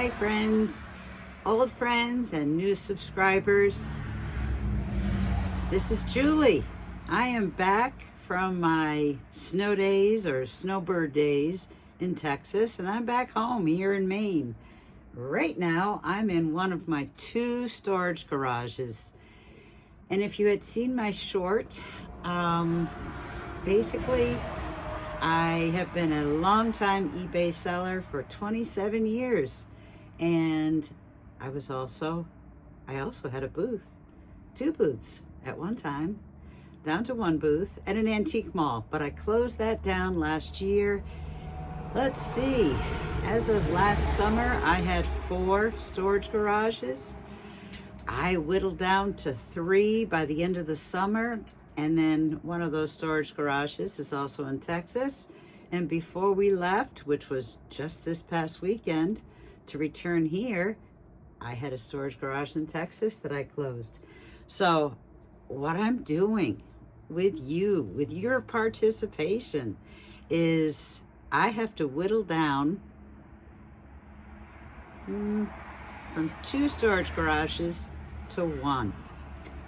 Hi friends, old friends and new subscribers. This is Julie. I am back from my snow days or snowbird days in Texas, and I'm back home here in Maine. Right now I'm in one of my 2 storage garages. And if you had seen my short, basically I have been a long-time eBay seller for 27 years, and I also had a booth, 2 booths at one time, down to 1 booth at an antique mall, but I closed that down last year. Let's see, as of last summer, I had 4 storage garages. I whittled down to 3 by the end of the summer. And then one of those storage garages is also in Texas. And before we left, which was just this past weekend, to return here, I had a storage garage in Texas that I closed. So what I'm doing with you, with your participation, is I have to whittle down from 2 storage garages to 1.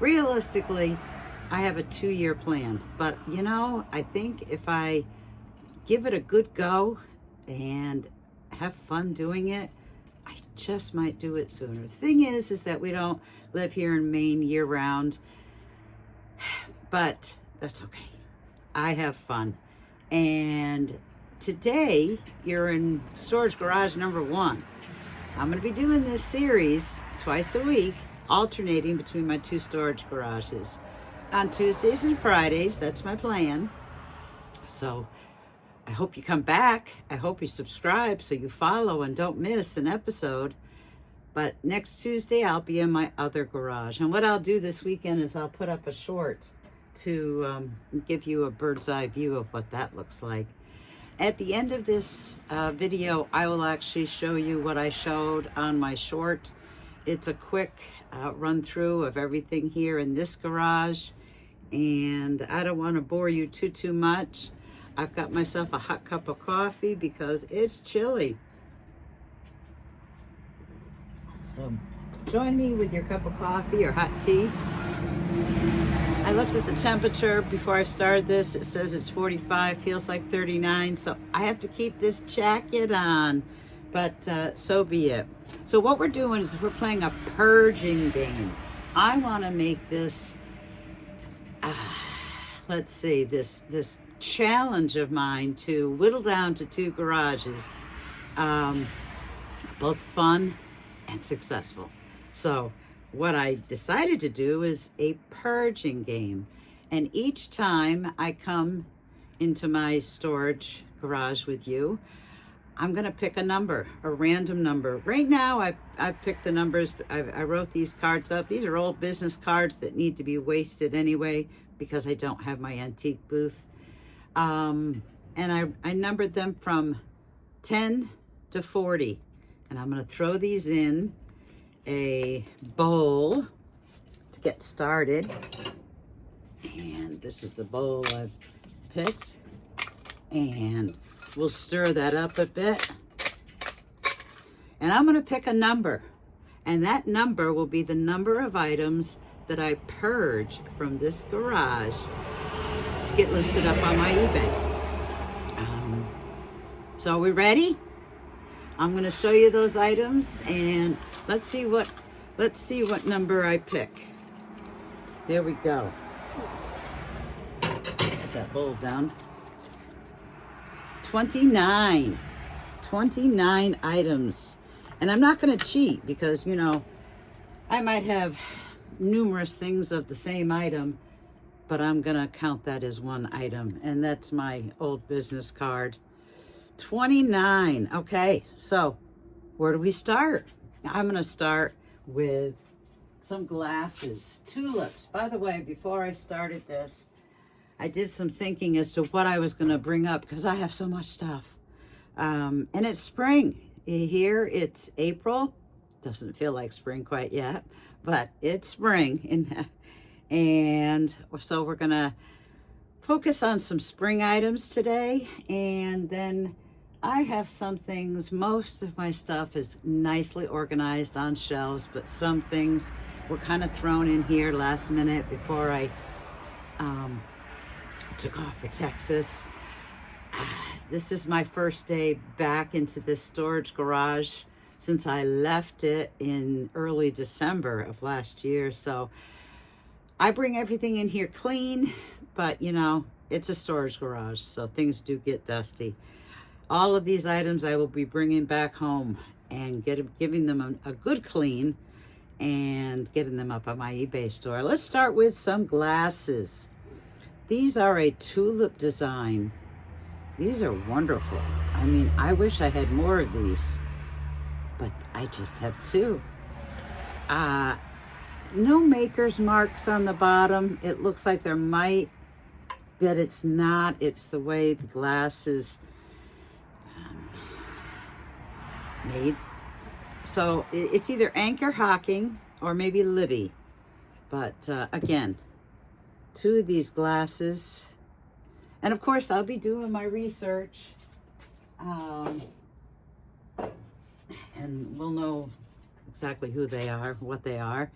Realistically, I have a 2-year plan, but you know, I think if I give it a good go and have fun doing it, I just might do it sooner. The thing is that we don't live here in Maine year round, but that's okay. I have fun. And today you're in storage garage number 1. I'm going to be doing this series twice a week, alternating between my 2 storage garages. On Tuesdays and Fridays, that's my plan. So I hope you come back. I hope you subscribe so you follow and don't miss an episode. But next Tuesday, I'll be in my other garage. And what I'll do this weekend is I'll put up a short to give you a bird's eye view of what that looks like. At the end of this video, I will actually show you what I showed on my short. It's a quick run through of everything here in this garage, and I don't want to bore you too much. I've got myself a hot cup of coffee because it's chilly. So join me with your cup of coffee or hot tea. I looked at the temperature before I started this. It says it's 45, feels like 39, so I have to keep this jacket on, but so be it. So what we're doing is we're playing a purging game. I want to make this, let's see, this challenge of mine to whittle down to 2 garages, both fun and successful. So what I decided to do is a purging game. And each time I come into my storage garage with you, I'm going to pick a number, a random number. Right now, I've picked the numbers. I wrote these cards up. These are old business cards that need to be wasted anyway because I don't have my antique booth. And I numbered them from 10 to 40. And I'm going to throw these in a bowl to get started. And this is the bowl I've picked. And we'll stir that up a bit. And I'm going to pick a number. And that number will be the number of items that I purge from this garage to get listed up on my eBay. So are we ready? I'm going to show you those items, and let's see what number I pick. There we go. Put that bowl down. 29 items. And I'm not going to cheat because, you know, I might have numerous things of the same item, but I'm going to count that as one item. And that's my old business card. 29. Okay, so where do we start? I'm going to start with some glasses. Tulips. By the way, before I started this, I did some thinking as to what I was going to bring up because I have so much stuff. And it's spring. Here it's April. Doesn't feel like spring quite yet, but it's spring. And so we're going to focus on some spring items today. And then I have some things, most of my stuff is nicely organized on shelves, but some things were kind of thrown in here last minute before I took off for Texas. This is my first day back into this storage garage since I left it in early December of last year. So I bring everything in here clean, but you know, it's a storage garage, so things do get dusty. All of these items I will be bringing back home and giving them a good clean and getting them up on my eBay store. Let's start with some glasses. These are a tulip design. These are wonderful. I mean, I wish I had more of these, but I just have two. No maker's marks on the bottom. It looks like there might, but it's not. It's the way the glass is made. So it's either Anchor Hocking or maybe Libby. But again, two of these glasses. And of course, I'll be doing my research. And we'll know exactly who they are, what they are.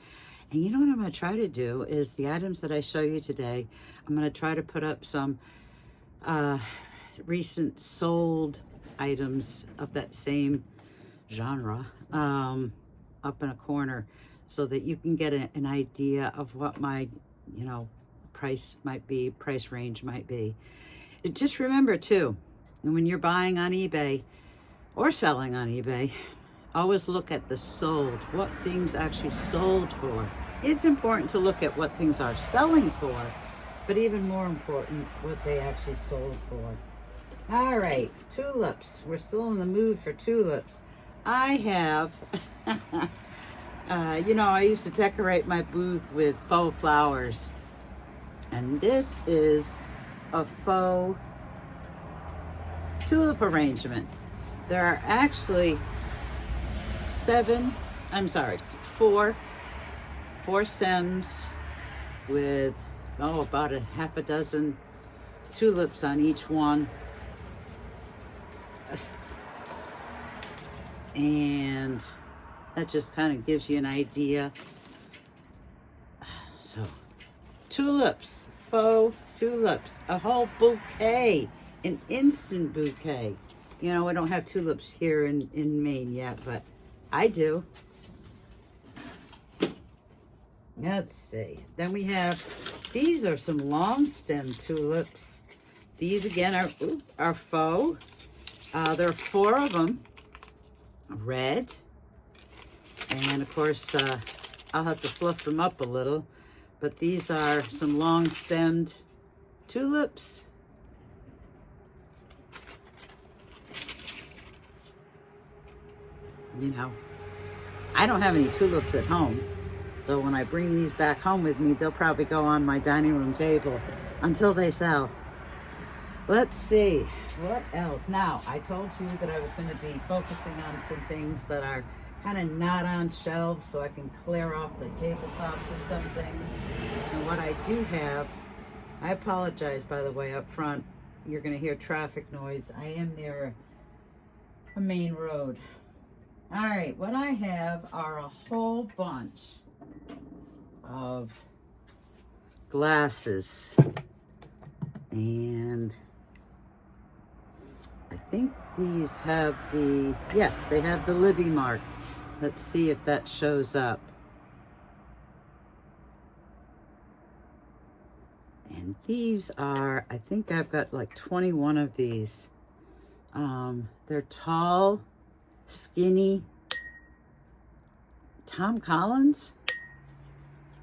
And you know what I'm going to try to do is the items that I show you today, I'm going to try to put up some recent sold items of that same genre up in a corner so that you can get an idea of what my, you know, price range might be. Just remember too, when you're buying on eBay or selling on eBay, always look at the sold, what things actually sold for. It's important to look at what things are selling for, but even more important, what they actually sold for. All right, tulips. We're still in the mood for tulips. I have, you know, I used to decorate my booth with faux flowers. And this is a faux tulip arrangement. There are actually four stems with, about a half a dozen tulips on each one. And that just kind of gives you an idea. So, tulips, faux tulips, a whole bouquet, an instant bouquet. You know, we don't have tulips here in Maine yet, but I do. Let's see. Then we have, these are some long stem tulips. These again are faux. There are four of them, red. And of course, I'll have to fluff them up a little. But these are some long stemmed tulips. You know, I don't have any tulips at home. So when I bring these back home with me, they'll probably go on my dining room table until they sell. Let's see, what else? Now, I told you that I was going to be focusing on some things that are kind of not on shelves so I can clear off the tabletops of some things. And what I do have, I apologize, by the way, up front. You're going to hear traffic noise. I am near a main road. All right, what I have are a whole bunch of glasses, and I think these have yes, they have the Libby mark. Let's see if that shows up. And these are, I think I've got like 21 of these. They're tall, skinny. Tom Collins?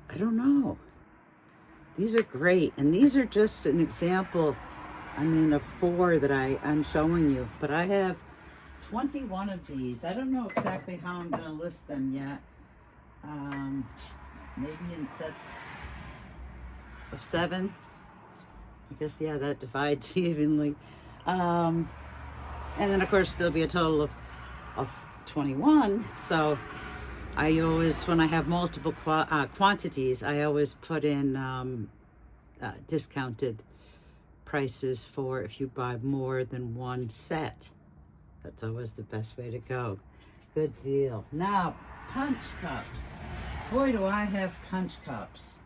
I don't know. These are great. And these are just an example, I mean, of four that I'm showing you. But I have 21 of these. I don't know exactly how I'm going to list them yet. Maybe in sets of 7. I guess, yeah, that divides evenly. And then, of course, there'll be a total of 21. So I always, when I have multiple quantities, I always put in discounted prices for if you buy more than one set. That's always the best way to go. Good deal. Now, punch cups. Boy, do I have punch cups.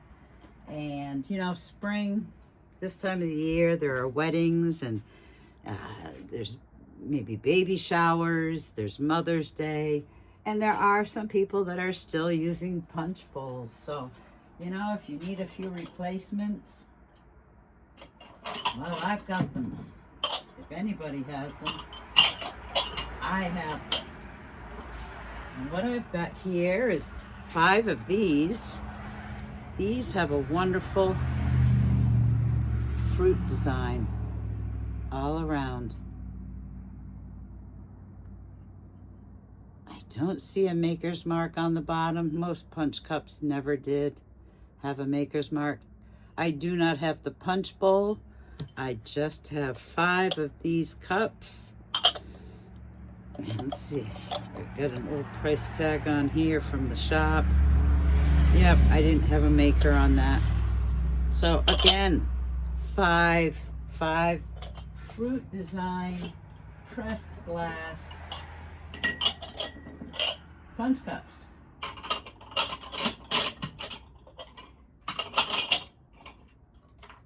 And, you know, spring, this time of the year, there are weddings and there's maybe baby showers, there's Mother's Day, and there are some people that are still using punch bowls. So, you know, if you need a few replacements, well, I've got them. If anybody has them, I have them. And what I've got here is 5 of these. These have a wonderful fruit design all around. I don't see a maker's mark on the bottom. Most punch cups never did have a maker's mark. I do not have the punch bowl. I just have 5 of these cups. Let's see, I've got an old price tag on here from the shop. Yep, I didn't have a maker on that. So again, 5 fruit design, pressed glass punch cups.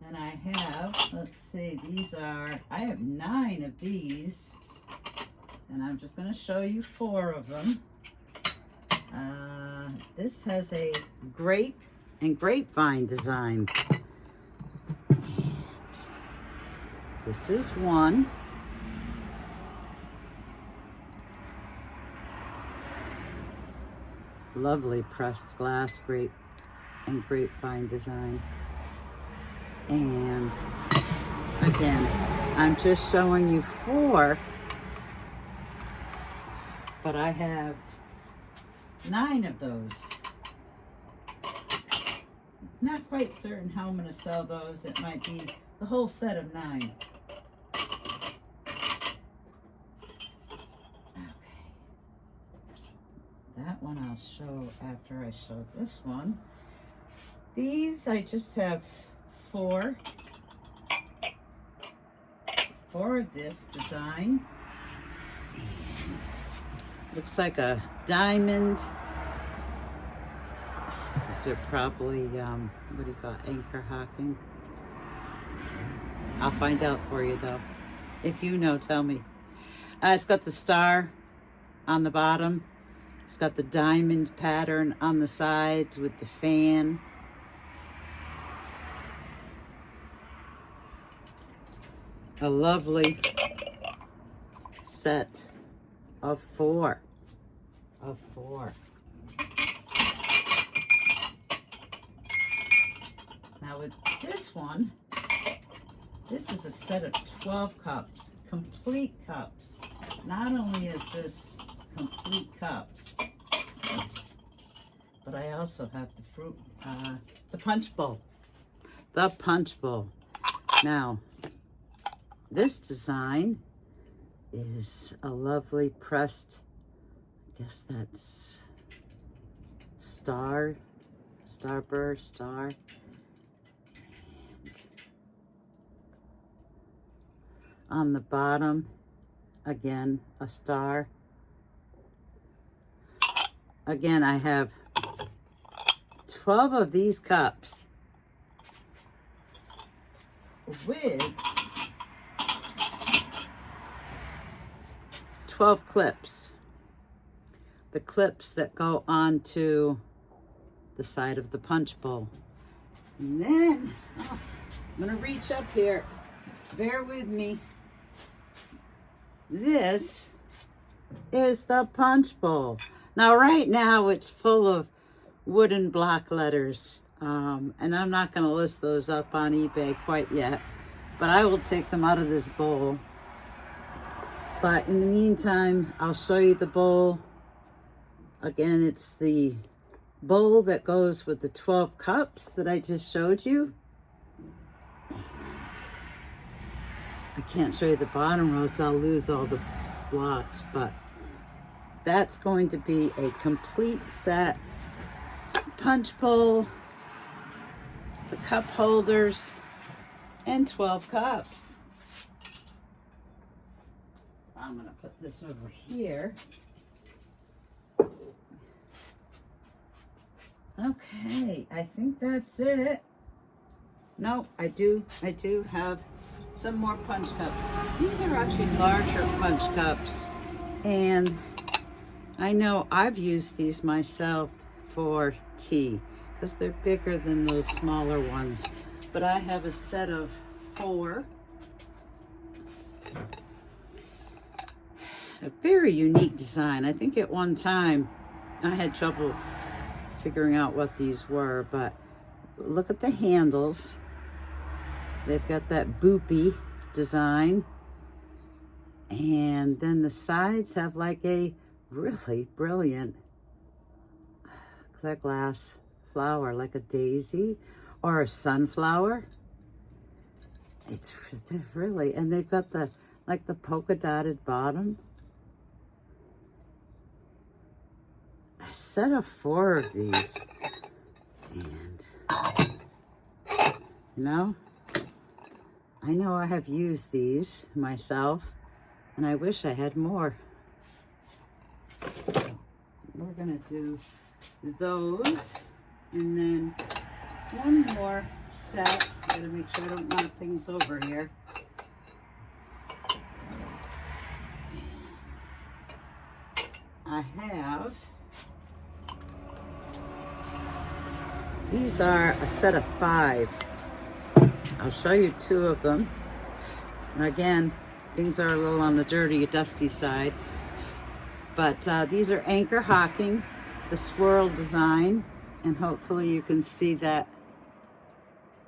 And I have, let's see, I have 9 of these. And I'm just going to show you 4 of them. This has a grape and grapevine design. And this is one. Lovely pressed glass, grape and grapevine design. And again, I'm just showing you 4. But I have 9 of those. Not quite certain how I'm going to sell those. It might be the whole set of 9. Okay. That one I'll show after I show this one. These I just have 4. 4 of this design. Looks like a diamond. These are probably, what do you call it, anchor hocking? I'll find out for you though. If you know, tell me. It's got the star on the bottom. It's got the diamond pattern on the sides with the fan. A lovely set of 4. Now with this one, this is a set of 12 cups, complete cups. Not only is this complete cups, but I also have the fruit, the punch bowl. The punch bowl. Now, this design is a lovely pressed, I guess that's star. And on the bottom, again, a star. Again, I have 12 of these cups with 12 clips. The clips that go onto the side of the punch bowl. And then, I'm gonna reach up here. Bear with me. This is the punch bowl. Now, right now, it's full of wooden block letters. And I'm not gonna list those up on eBay quite yet, but I will take them out of this bowl. But in the meantime, I'll show you the bowl. Again, it's the bowl that goes with the 12 cups that I just showed you. I can't show you the bottom row, so I'll lose all the blocks, but that's going to be a complete set. Punch bowl, the cup holders, and 12 cups. I'm gonna put put this over here. Okay, I think that's it. No, I do have some more punch cups. These are actually larger punch cups, and I know I've used these myself for tea because they're bigger than those smaller ones. But I have a set of 4. A very unique design. I think at one time I had trouble figuring out what these were, but look at the handles. They've got that boopy design, and then the sides have like a really brilliant clear glass flower, like a daisy or a sunflower. It's really, and they've got the like the polka dotted bottom. A set of 4 of these, and you know, I know I have used these myself, and I wish I had more. We're gonna do those, and then one more set. Gotta make sure I don't knock things over here. I have, these are a set of 5. I'll show you 2 of them. And again, things are a little on the dirty, dusty side. But these are anchor hocking, the swirl design. And hopefully you can see that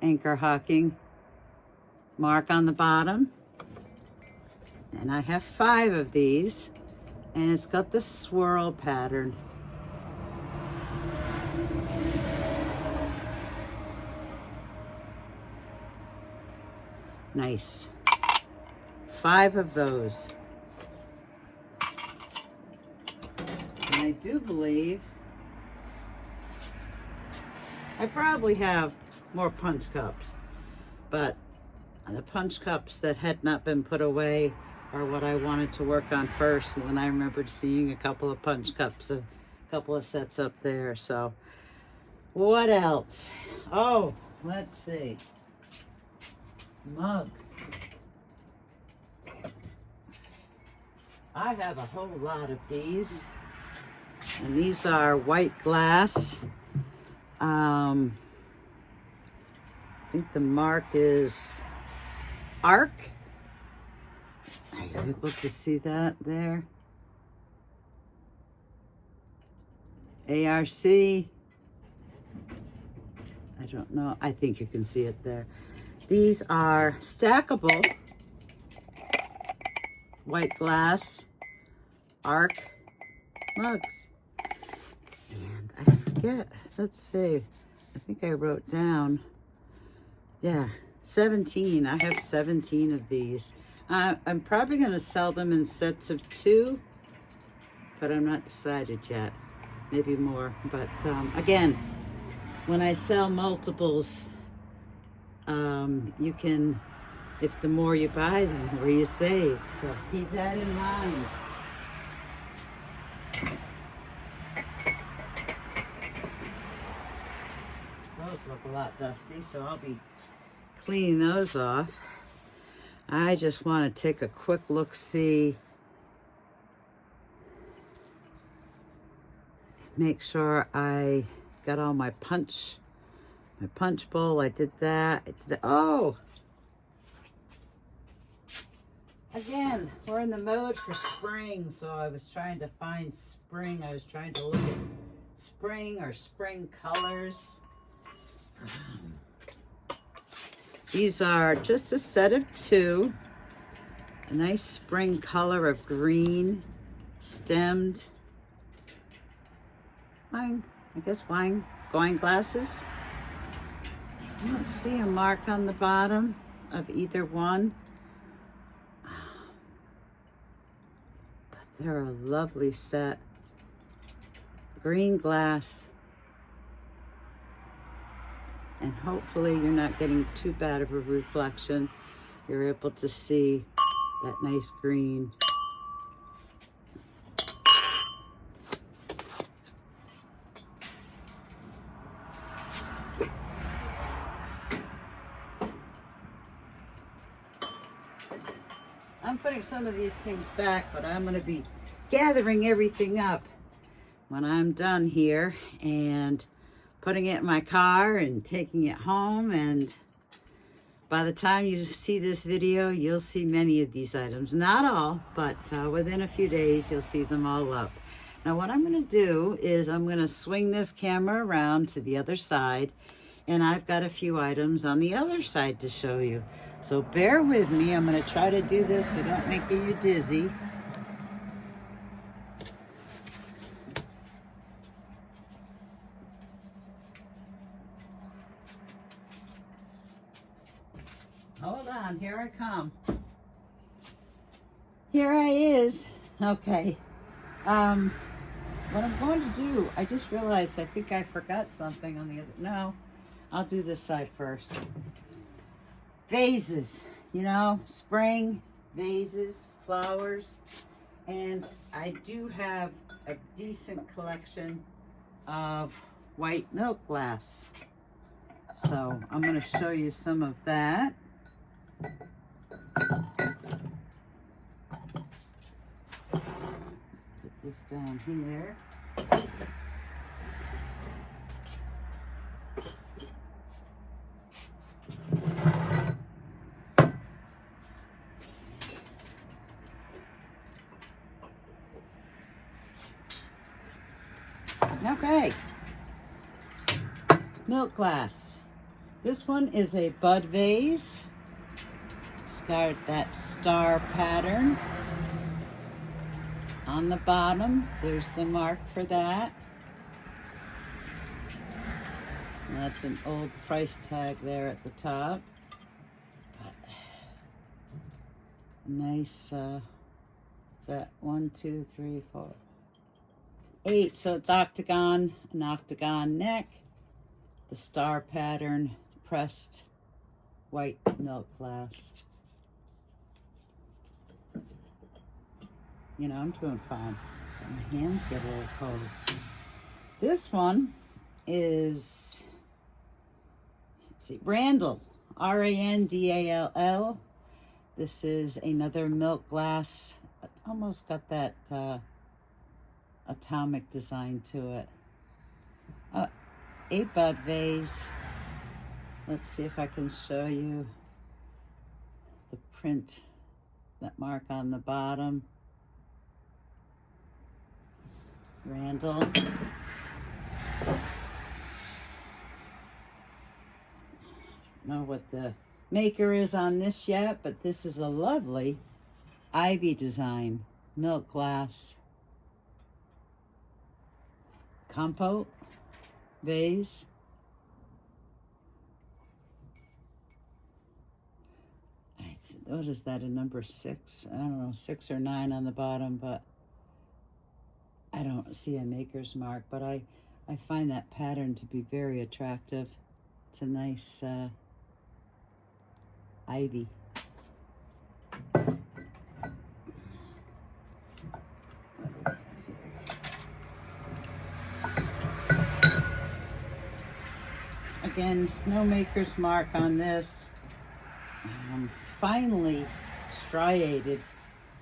anchor hocking mark on the bottom. And I have 5 of these. And it's got the swirl pattern. Nice. 5 of those. And I do believe I probably have more punch cups, but the punch cups that had not been put away are what I wanted to work on first. And then I remembered seeing a couple of punch cups, a couple of sets up there. So what else? Oh, let's see. Mugs. I have a whole lot of these, and these are white glass. I think the mark is ARC. Are you able to see that there? ARC. I don't know. I think you can see it there. These are stackable white glass ARC mugs. And I forget, let's see, I think I wrote down, yeah, 17. I have 17 of these. I'm probably going to sell them in sets of 2, but I'm not decided yet. Maybe more. But again, when I sell multiples, you can, if the more you buy, the more you save. So keep that in mind. Those look a lot dusty, so I'll be cleaning those off. I just want to take a quick look-see. Make sure I got all my punch bowl. I did that. Oh! Again, we're in the mode for spring, so I was trying to find spring. I was trying to look at spring or spring colors. These are just a set of 2. A nice spring color of green, stemmed. I guess wine glasses. I don't see a mark on the bottom of either one. But they're a lovely set. Green glass. And hopefully you're not getting too bad of a reflection. You're able to see that nice green. putting some of these things back, but I'm going to be gathering everything up when I'm done here and putting it in my car and taking it home. And by the time you see this video, you'll see many of these items. Not all, but within a few days, you'll see them all up. Now, what I'm going to do is I'm going to swing this camera around to the other side, and I've got a few items on the other side to show you. So bear with me. I'm going to try to do this without making you dizzy. Hold on, here I come. Here I is. Okay. What I'm going to do, I just realized I think I forgot something on the other. No, I'll do this side first. Vases, you know, spring vases, flowers, and I do have a decent collection of white milk glass. So I'm going to show you some of that. Put this down here. Okay. Milk glass. This one is a bud vase. It's got that star pattern. On the bottom, there's the mark for that. And that's an old price tag there at the top. But nice, is that 1, 2, 3, 4, 8? So it's octagon, an octagon neck, the star pattern, pressed white milk glass. You know, I'm doing fine. My hands get a little cold. This one is, let's see, Randall, Randall. This is another milk glass. Almost got that atomic design to it. A bud vase. Let's see if I can show you the print, that mark on the bottom. Randall. I don't know what the maker is on this yet, but this is a lovely ivy design milk glass compote vase. What is that, a number 6? I don't know, 6 or 9 on the bottom, but I don't see a maker's mark, but I find that pattern to be very attractive. It's a nice ivy. Again, no maker's mark on this. Finely striated,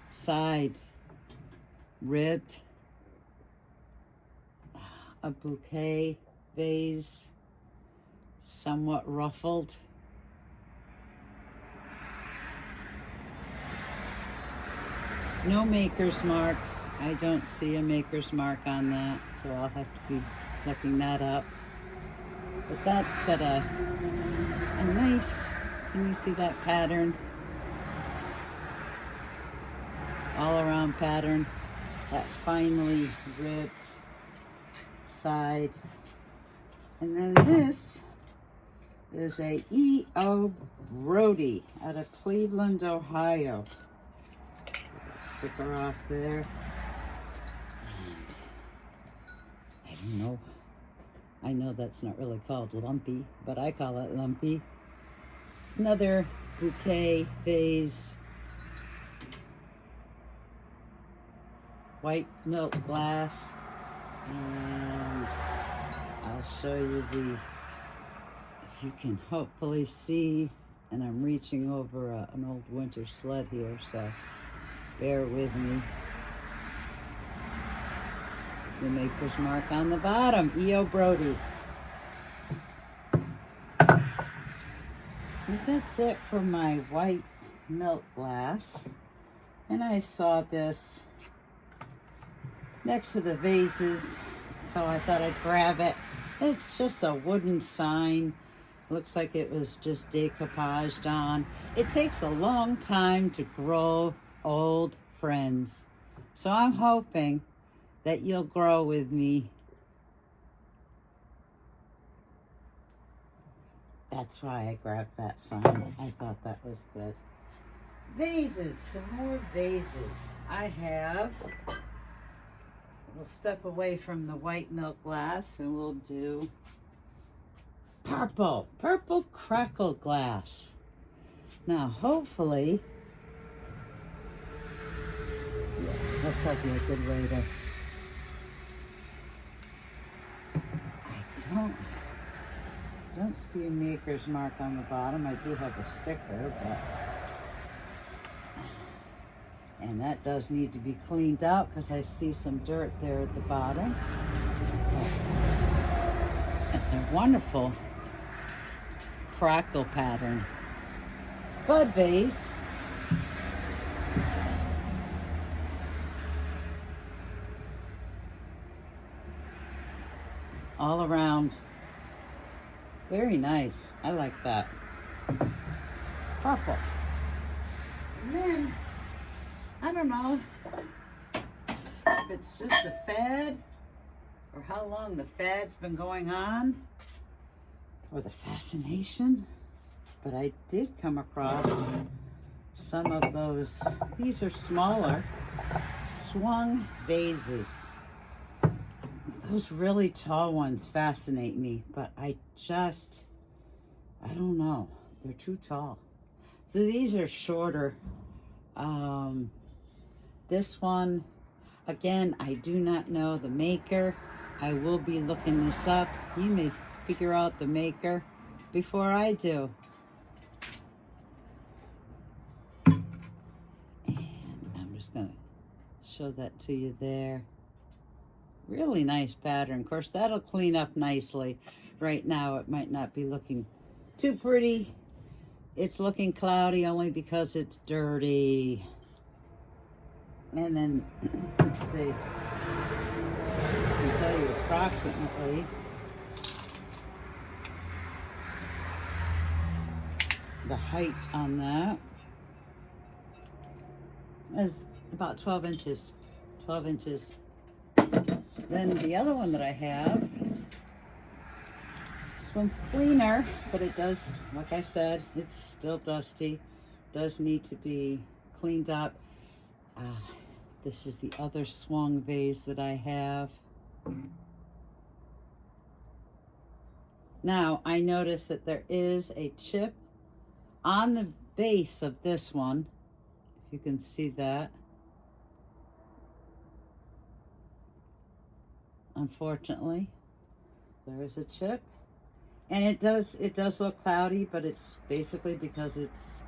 side ribbed. A bouquet vase, somewhat ruffled. No maker's mark. I don't see a maker's mark on that, so I'll have to be looking that up. But that's got a nice, can you see that pattern? All around pattern, that finely ribbed side. And then this is a E.O. Brody out of Cleveland, Ohio. Put that sticker off there. And I don't know. I know that's not really called lumpy, but I call it lumpy. Another bouquet vase. White milk glass. And I'll show you if you can hopefully see, and I'm reaching over an old winter sled here, so Bear with me. The maker's mark on the bottom, E.O. Brody. And that's it for my white milk glass. And I saw this next to the vases, so I thought I'd grab it. It's just a wooden sign. Looks like it was just decoupaged on. It takes a long time to grow old friends. So I'm hoping that you'll grow with me. That's why I grabbed that sign. I thought that was good. Vases, some more vases. I have, we'll step away from the white milk glass and we'll do purple crackle glass. Now, hopefully, yeah, that's probably a good way to, I don't see a maker's mark on the bottom. I do have a sticker, but, and that does need to be cleaned out because I see some dirt there at the bottom. It's a wonderful crackle pattern. Bud vase. All around. Very nice. I like that. Purple. And then, I don't know if it's just a fad or how long the fad's been going on or the fascination, but I did come across some of those. These are smaller swung vases. Those really tall ones fascinate me, but I don't know. They're too tall. So these are shorter. This one, again, I do not know the maker. I will be looking this up. You may figure out the maker before I do. And I'm just gonna show that to you there. Really nice pattern. Of course, that'll clean up nicely. Right now, it might not be looking too pretty. It's looking cloudy only because it's dirty. And then, let's see. I can tell you approximately the height on that is about 12 inches. 12 inches. Then the other one that I have, this one's cleaner, but it does, like I said, it's still dusty. Does need to be cleaned up. This is the other swung vase that I have. Now, I notice that there is a chip on the base of this one, if you can see that. Unfortunately, there is a chip, and it does look cloudy, but it's basically because it's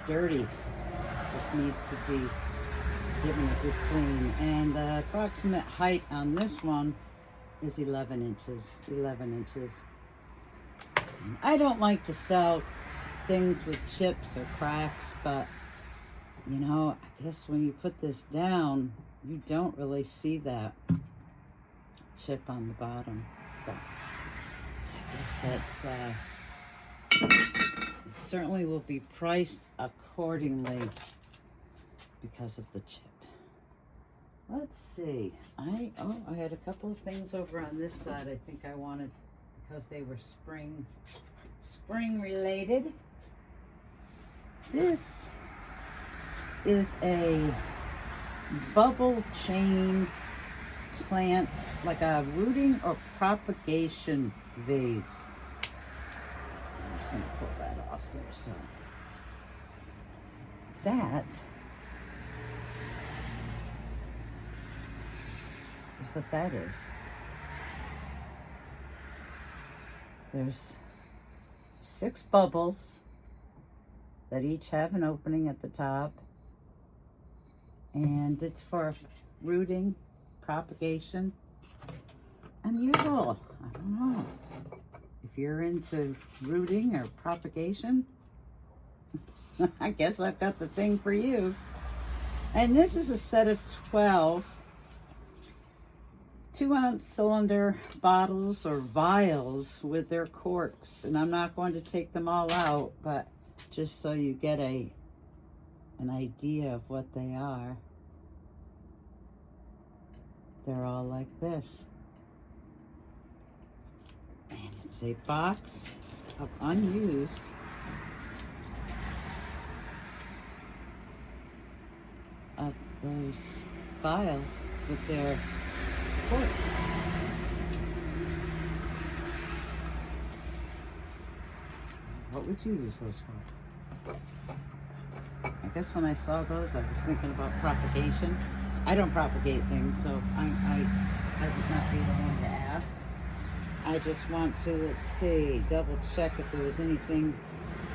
dirty. Just needs to be given a good clean. And the approximate height on this one is 11 inches. 11 inches. I don't like to sell things with chips or cracks, but you know, I guess when you put this down, you don't really see that chip on the bottom. So I guess that's certainly will be priced accordingly because of the chip. Let's see. I had a couple of things over on this side I think I wanted because they were spring related. This is a bubble chain plant, like a rooting or propagation vase. I'm just gonna pull that off there. So that is what that is. There's 6 bubbles that each have an opening at the top. and it's for rooting, propagation. Unusual. I don't know if you're into rooting or propagation. I guess I've got the thing for you. And this is a set of 12 2-ounce cylinder bottles or vials with their corks. And I'm not going to take them all out, but just so you get an idea of what they are. They're all like this. And it's a box of unused of those vials with their corks. What would you use those for? I guess when I saw those, I was thinking about propagation. I don't propagate things, so I would not be the one to ask. I just want to, let's see, double check if there was anything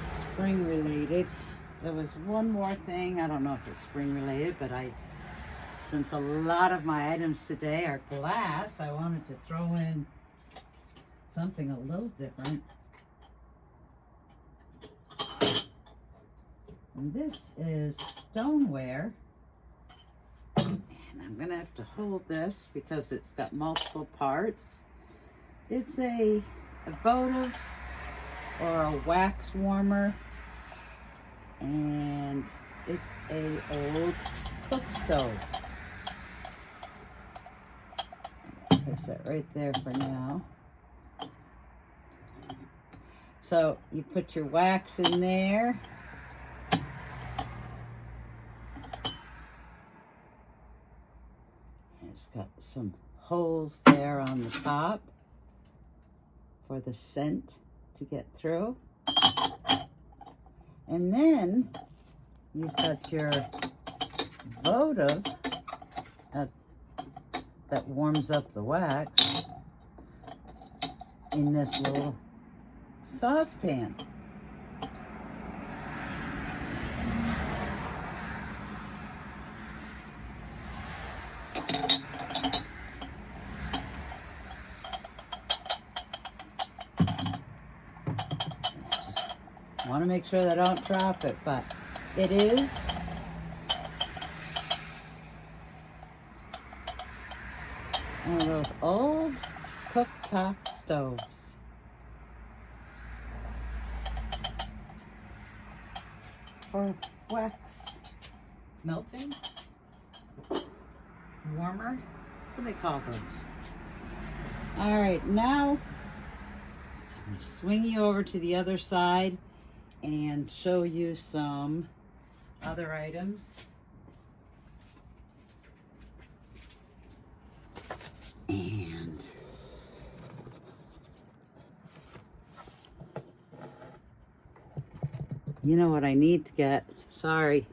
spring related. There was one more thing. I don't know if it's spring related, but since a lot of my items today are glass, I wanted to throw in something a little different. And this is stoneware. And I'm gonna have to hold this because it's got multiple parts. It's a votive or a wax warmer, and it's a old cook stove. Place that right there for now. So you put your wax in there. It's got some holes there on the top for the scent to get through. And then you've got your votive that warms up the wax in this little saucepan. Want to make sure that I don't drop it, but it is one of those old cooktop stoves. For wax melting, warmer, what do they call those? All right, now I'm going to swing you over to the other side and show you some other items. And you know what I need to get? Sorry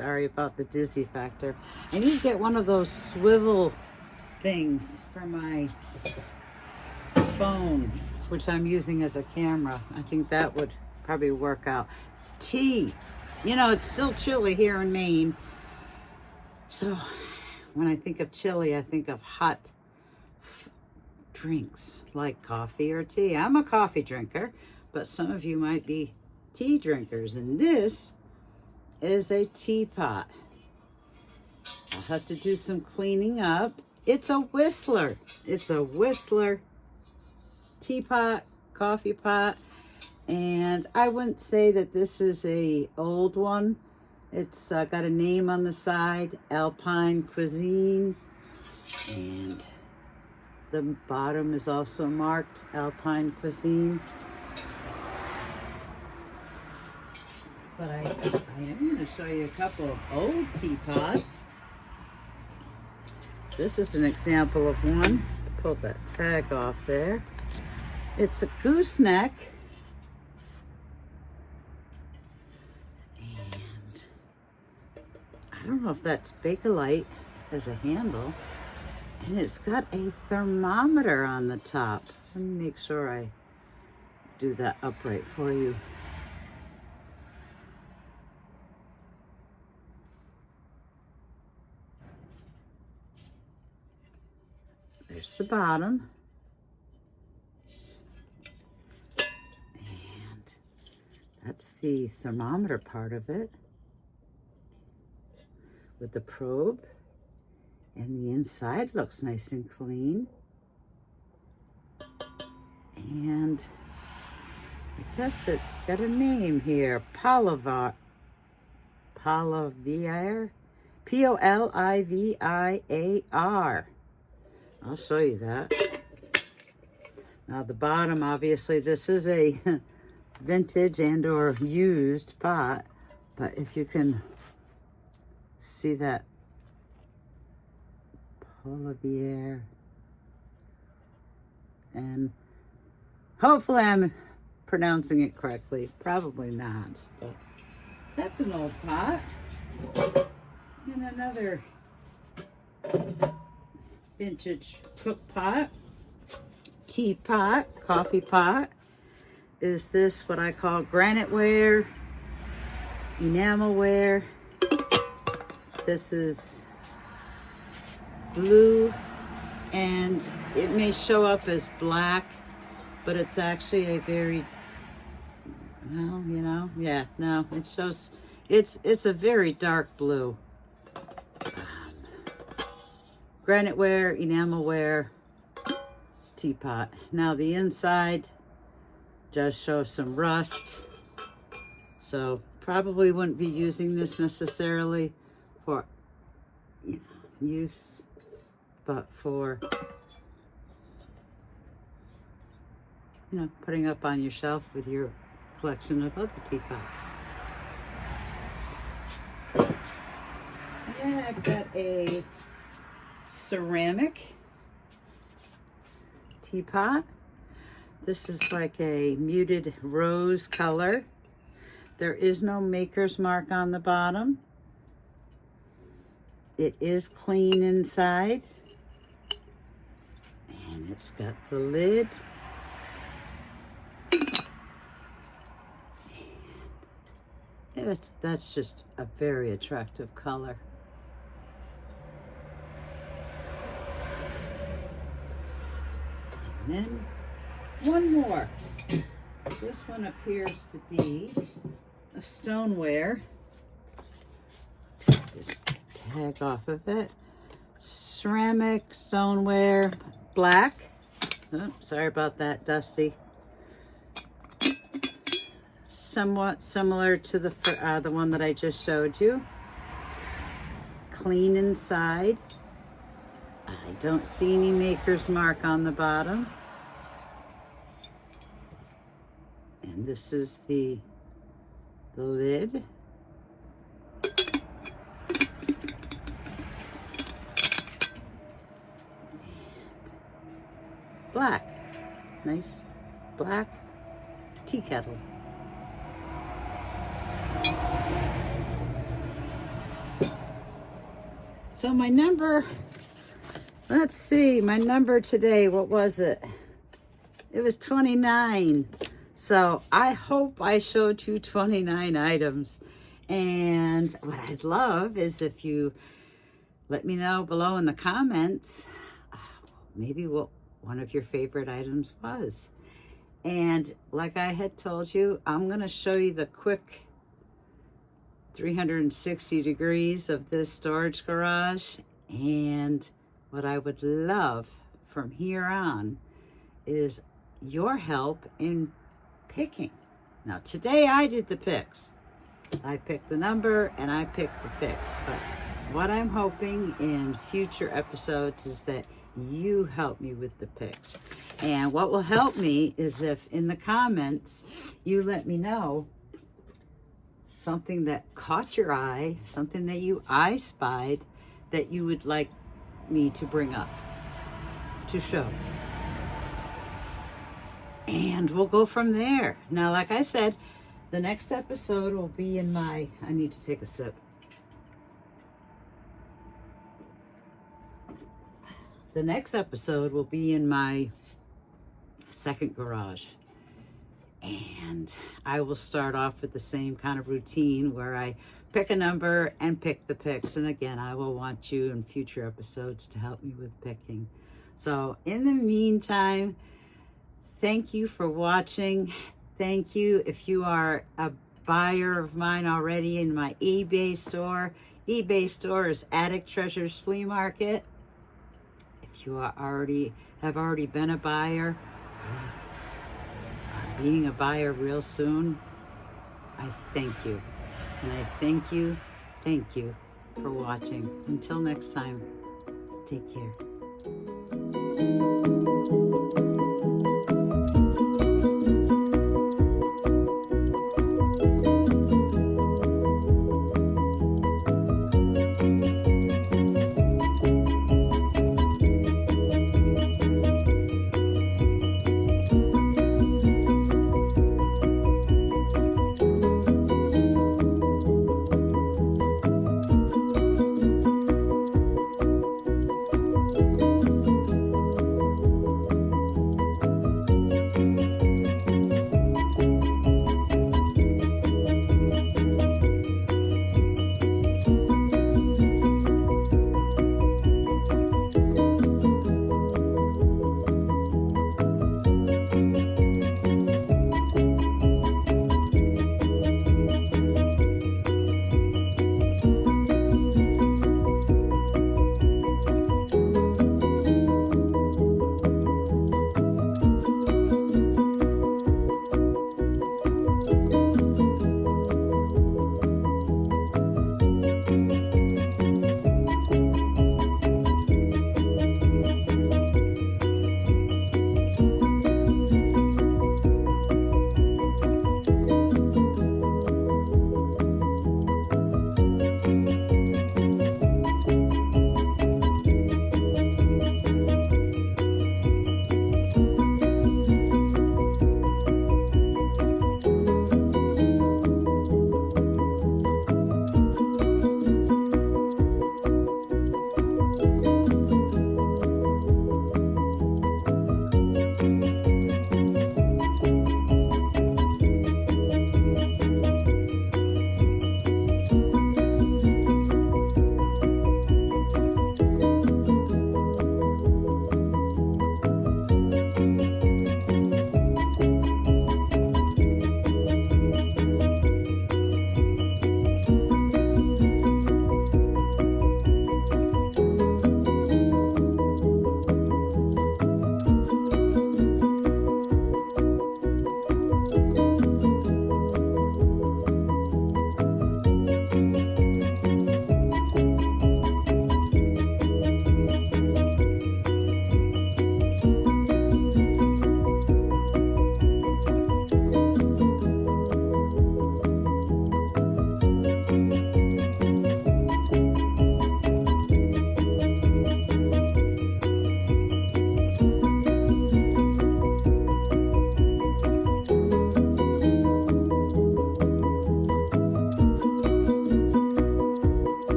about the dizzy factor. I need to get one of those swivel things for my phone, which I'm using as a camera. I think that would probably work out. Tea. You know, it's still chilly here in Maine. So when I think of chili, I think of hot drinks like coffee or tea. I'm a coffee drinker, but some of you might be tea drinkers. And this is a teapot. I'll have to do some cleaning up. It's a Whistler. It's a Whistler teapot, coffee pot. And I wouldn't say that this is a old one. It's got a name on the side, Alpine Cuisine. And the bottom is also marked Alpine Cuisine. But I am going to show you a couple of old teapots. This is an example of one. Pull that tag off there. It's a gooseneck. And I don't know if that's Bakelite as a handle. And it's got a thermometer on the top. Let me make sure I do that upright for you. there's the bottom. And that's the thermometer part of it with the probe. And the inside looks nice and clean. And I guess it's got a name here, Poliviar. Poliviar. I'll show you that. Now the bottom, obviously, this is a vintage and or used pot, but if you can see that Poliviar, and hopefully I'm pronouncing it correctly. Probably not, but that's an old pot. And another vintage cook pot, teapot, coffee pot. Is this what I call granite ware, enamel ware? This is blue, and it may show up as black, but it's actually a very, well, you know, yeah, no, it shows, it's a very dark blue. Granite ware, enamel ware, teapot. Now the inside does show some rust, so probably wouldn't be using this necessarily for, you know, use, but for, you know, putting up on your shelf with your collection of other teapots. And then I've got a ceramic teapot. This is like a muted rose color. There is no maker's mark on the bottom. It is clean inside. And it's got the lid. That's just a very attractive color. And then one more. This one appears to be a stoneware. Take this tag off of it. Ceramic stoneware, black. Oh, sorry about that, dusty. Somewhat similar to the one that I just showed you. Clean inside. I don't see any maker's mark on the bottom. And this is the lid. Black. Nice black tea kettle. So my number, let's see, my number today, what was it? It was 29. So I hope I showed you 29 items. And what I'd love is if you let me know below in the comments, maybe what one of your favorite items was. And like I had told you, I'm going to show you the quick 360 degrees of this storage garage. And what I would love from here on is your help in picking. Now today I did the picks. I picked the number and I picked the picks. But what I'm hoping in future episodes is that you help me with the picks. And what will help me is if in the comments you let me know something that caught your eye, something that you I spied that you would like me to bring up, to show. And we'll go from there. Now, like I said, the next episode will be in my, I need to take a sip. The next episode will be in my second garage. And I will start off with the same kind of routine where I pick a number and pick the picks. And again, I will want you in future episodes to help me with picking. So in the meantime, thank you for watching. Thank you if you are a buyer of mine already in my eBay store. eBay store is Attic Treasures Flea Market. If you have already been a buyer, or being a buyer real soon, I thank you. And I thank you for watching. Until next time, take care.